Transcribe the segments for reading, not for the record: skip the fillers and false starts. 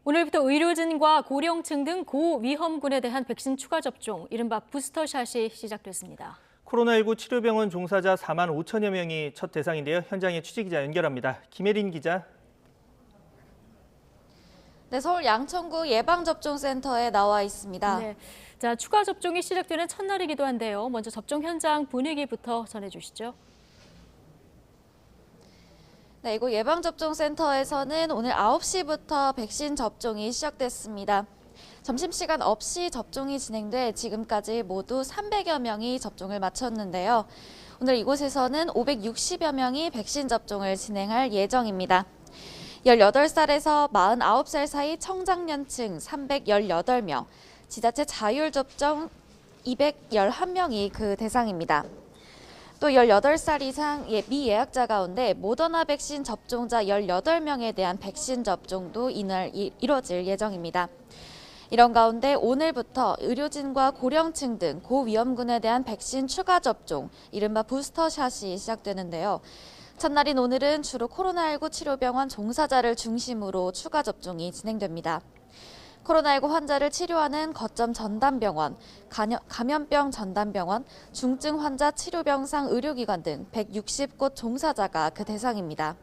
오늘부터 의료진과 고령층 등 고위험군에 대한 백신 추가 접종, 이른바 부스터샷이 시작됐습니다. 코로나19 치료병원 종사자 4만 5천여 명이 첫 대상인데요. 현장에 취재기자 연결합니다. 김혜린 기자. 네, 서울 양천구 예방접종센터에 나와 있습니다. 네, 자, 추가 접종이 시작되는 첫날이기도 한데요. 먼저 접종 현장 분위기부터 전해주시죠. 네, 이곳 예방접종센터에서는 오늘 9시부터 백신 접종이 시작됐습니다. 점심시간 없이 접종이 진행돼 지금까지 모두 300여 명이 접종을 마쳤는데요. 오늘 이곳에서는 560여 명이 백신 접종을 진행할 예정입니다. 18살에서 49살 사이 청장년층 318명, 지자체 자율접종 211명이 그 대상입니다. 또 18살 이상 미예약자 가운데 모더나 백신 접종자 18명에 대한 백신 접종도 이날 이뤄질 예정입니다. 이런 가운데 오늘부터 의료진과 고령층 등 고위험군에 대한 백신 추가 접종, 이른바 부스터샷이 시작되는데요. 첫날인 오늘은 주로 코로나19 치료병원 종사자를 중심으로 추가 접종이 진행됩니다. 코로나19 환자를 치료하는 거점 전담병원, 감염병 전담병원, 중증 환자 치료병상 의료기관 등 160곳 종사자가 그 대상입니다.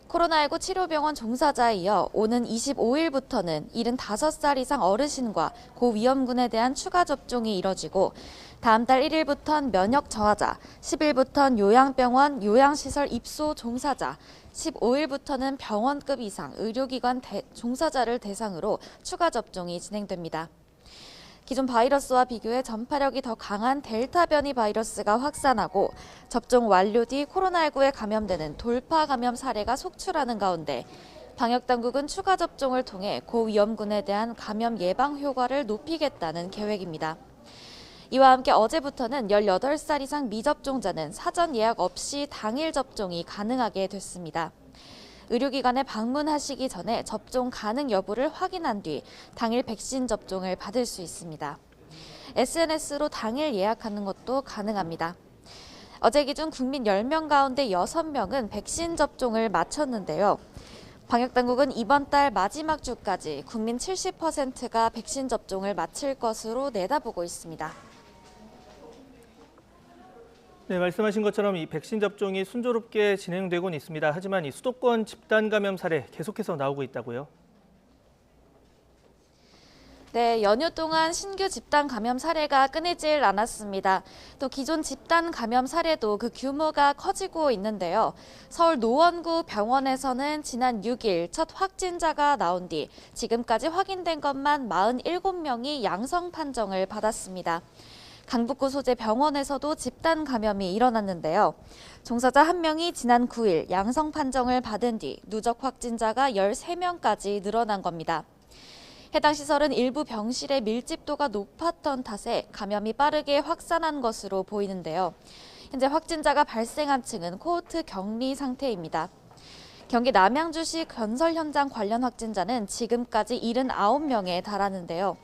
코로나19 치료병원 종사자에 이어 오는 25일부터는 75살 이상 어르신과 고위험군에 대한 추가 접종이 이뤄지고 다음 달 1일부터는 면역 저하자, 10일부터는 요양병원, 요양시설 입소 종사자, 15일부터는 병원급 이상 의료기관 종사자를 대상으로 추가 접종이 진행됩니다. 기존 바이러스와 비교해 전파력이 더 강한 델타 변이 바이러스가 확산하고 접종 완료 뒤 코로나19에 감염되는 돌파 감염 사례가 속출하는 가운데 방역당국은 추가 접종을 통해 고위험군에 대한 감염 예방 효과를 높이겠다는 계획입니다. 이와 함께 어제부터는 18살 이상 미접종자는 사전 예약 없이 당일 접종이 가능하게 됐습니다. 의료기관에 방문하시기 전에 접종 가능 여부를 확인한 뒤 당일 백신 접종을 받을 수 있습니다. SNS로 당일 예약하는 것도 가능합니다. 어제 기준 국민 10명 가운데 6명은 백신 접종을 마쳤는데요. 방역당국은 이번 달 마지막 주까지 국민 70%가 백신 접종을 마칠 것으로 내다보고 있습니다. 네, 말씀하신 것처럼 이 백신 접종이 순조롭게 진행되고는 있습니다. 하지만 이 수도권 집단 감염 사례 계속해서 나오고 있다고요? 네, 연휴 동안 신규 집단 감염 사례가 끊이질 않았습니다. 또 기존 집단 감염 사례도 그 규모가 커지고 있는데요. 서울 노원구 병원에서는 지난 6일 첫 확진자가 나온 뒤 지금까지 확인된 것만 47명이 양성 판정을 받았습니다. 강북구 소재 병원에서도 집단 감염이 일어났는데요. 종사자 1명이 지난 9일 양성 판정을 받은 뒤 누적 확진자가 13명까지 늘어난 겁니다. 해당 시설은 일부 병실의 밀집도가 높았던 탓에 감염이 빠르게 확산한 것으로 보이는데요. 현재 확진자가 발생한 층은 코호트 격리 상태입니다. 경기 남양주시 건설 현장 관련 확진자는 지금까지 79명에 달하는데요.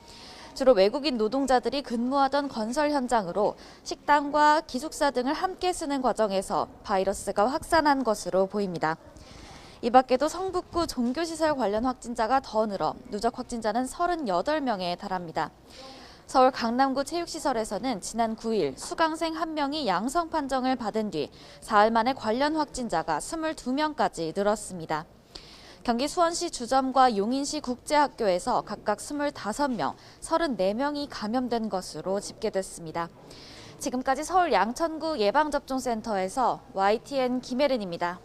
주로 외국인 노동자들이 근무하던 건설 현장으로 식당과 기숙사 등을 함께 쓰는 과정에서 바이러스가 확산한 것으로 보입니다. 이 밖에도 성북구 종교시설 관련 확진자가 더 늘어 누적 확진자는 38명에 달합니다. 서울 강남구 체육시설에서는 지난 9일 수강생 1명이 양성 판정을 받은 뒤 사흘 만에 관련 확진자가 22명까지 늘었습니다. 경기 수원시 주점과 용인시 국제학교에서 각각 25명, 34명이 감염된 것으로 집계됐습니다. 지금까지 서울 양천구 예방접종센터에서 YTN 김혜린입니다.